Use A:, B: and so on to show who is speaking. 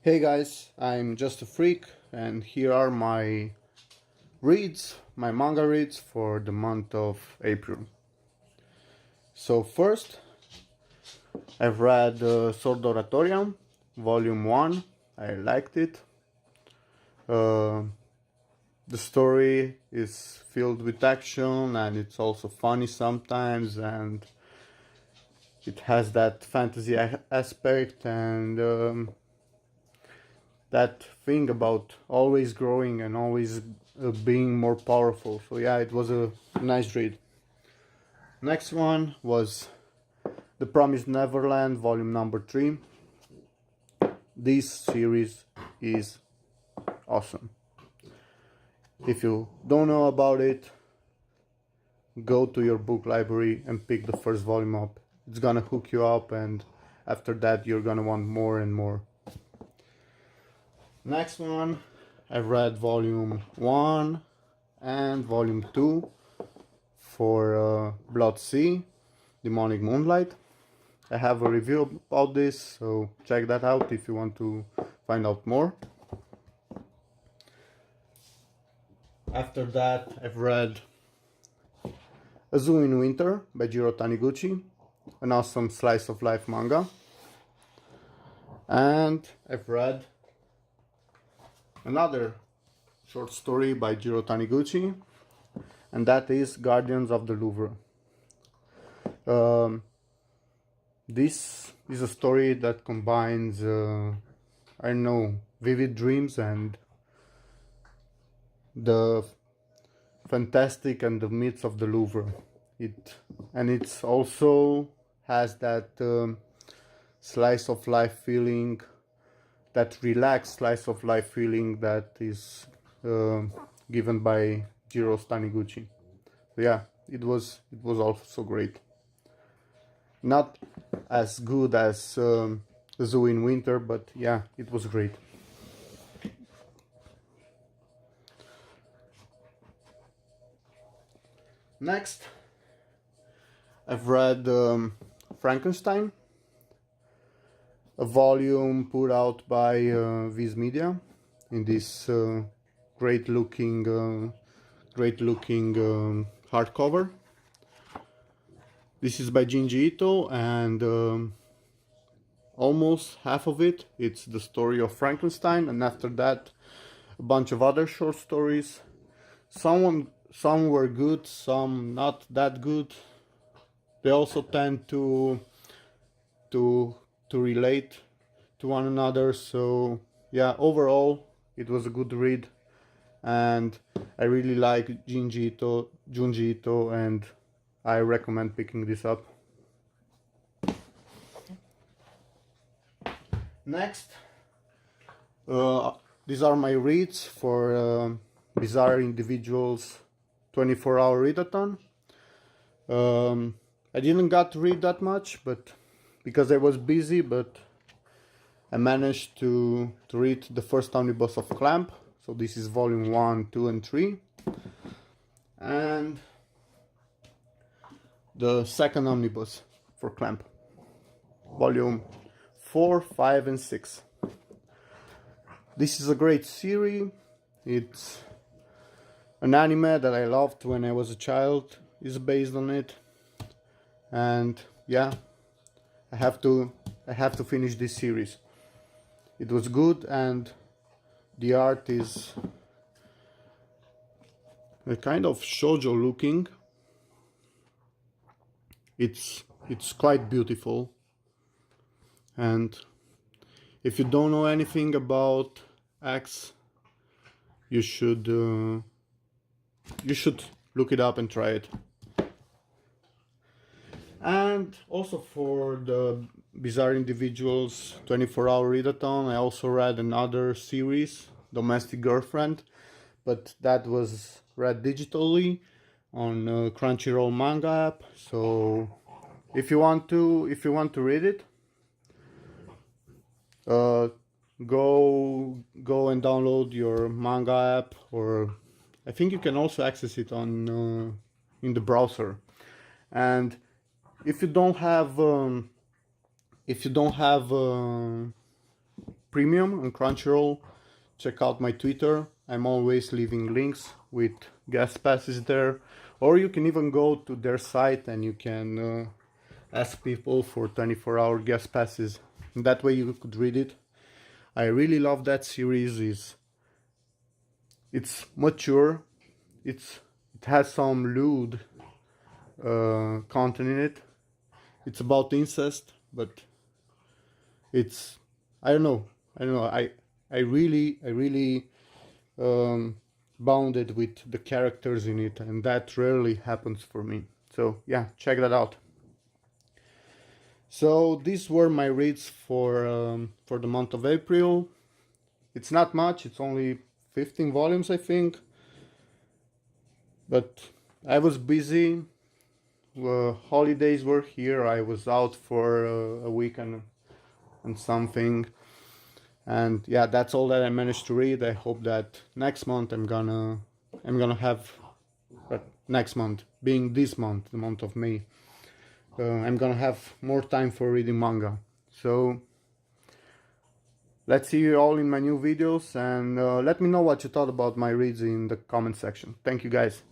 A: Hey guys, I'm Just a Freak, and here are my my manga reads for the month of April. So first, I've read Sword Oratorium, Volume 1. I liked it. Uh, the story is filled with action and it's also funny sometimes, and it has that fantasy aspect and that thing about always growing and always being more powerful. So yeah, it was a nice read. Next one was The Promised Neverland, volume number 3. This series is awesome. If you don't know about it, go to your book library and pick the first volume up. It's gonna hook you up, and after that you're gonna want more and more. Next one, I've read volume 1 and volume 2 for Blood Sea, Demonic Moonlight. I have a review about this, so check that out if you want to find out more. After that, I've read A Zoo in Winter by Jiro Taniguchi, an awesome slice of life manga. And I've read another short story by Jiro Taniguchi, and that is Guardians of the Louvre. This is a story that combines, vivid dreams and the fantastic and the myths of the Louvre. It's also has that slice of life feeling, that relaxed slice of life feeling that is given by Jiro Taniguchi. So yeah, it was also great. Not as good as The Zoo in Winter, but yeah, it was great. Next, I've read Frankenstein, a volume put out by Viz Media in this great looking hardcover. This is by Junji Ito, and almost half of it's the story of Frankenstein, and after that a bunch of other short stories. Some were good, some not that good. They also tend to relate to one another. So yeah, overall it was a good read, and I really like Junji Ito, and I recommend picking this up. Next, these are my reads for Bizarre Individuals 24-hour readathon. I didn't got to read that much, but because I was busy, but I managed to read the first omnibus of Clamp. So this is volume 1, 2, and 3. And the second omnibus for Clamp, volume 4, 5, and 6. This is a great series. It's an anime that I loved when I was a child. Is based on it, and yeah, I have to finish this series. It was good, and the art is a kind of shoujo looking. It's quite beautiful, and if you don't know anything about X, you should look it up and try it. And also for the Bizarre Individuals 24-hour readathon, I also read another series, Domestic Girlfriend, but that was read digitally on Crunchyroll manga app. So if you want to read it, go and download your manga app, or I think you can also access it on in the browser. And if you don't have Premium on Crunchyroll, check out my Twitter. I'm always leaving links with guest passes there, or you can even go to their site and you can ask people for 24-hour guest passes. And that way you could read it. I really love that series. It's mature. It has some lewd content in it. It's about incest, but it's I don't know. I really bounded with the characters in it, and that rarely happens for me. So yeah, check that out. So these were my reads for the month of April. It's not much. It's only 15 volumes, I think. But I was busy. Holidays were here. I was out for a week and something. And yeah, that's all that I managed to read. I hope that next month I'm gonna have, but next month being this month, the month of May, I'm gonna have more time for reading manga. So let's see you all in my new videos, and let me know what you thought about my reads in the comment section. Thank you guys.